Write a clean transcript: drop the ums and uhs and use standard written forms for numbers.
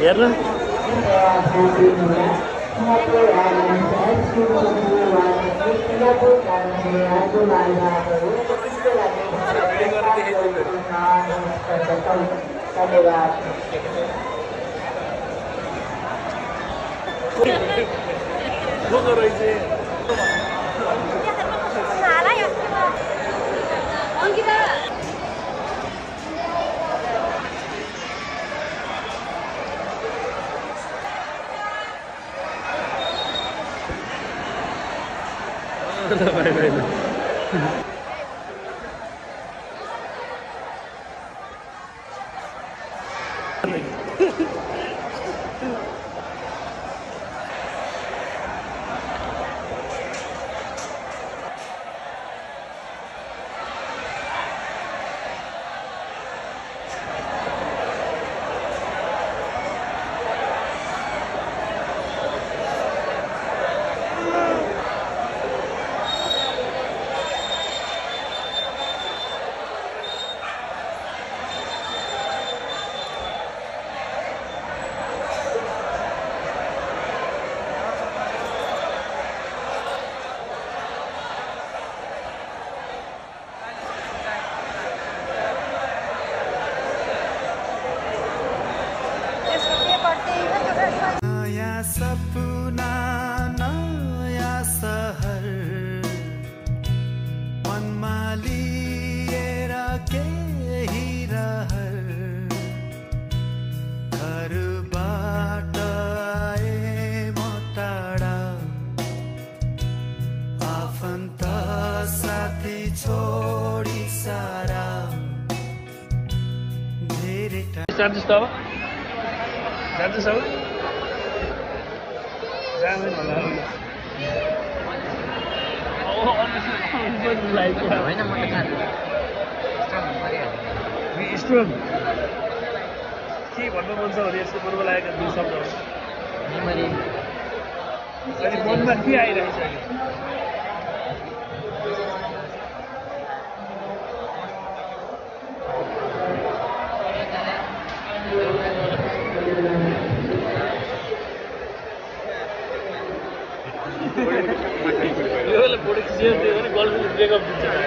हेर्नु सपना नया सहर मनमा लिएर केही रहर घरबाट आए म टाढा आफन्त साथी छोडी सारा धेरै चार्जेस त चार्जेस अब होइन म त स्टोन के भन्नु मन छ भने यस्तो पूर्व लागेका दुई शब्दहरू मैले अहिले मनमा के आइरहेछ अहिले यो बेला फोटो खिचेर दियो भने गर्लफ्रेन्डले ब्रेकअप दिन्छ है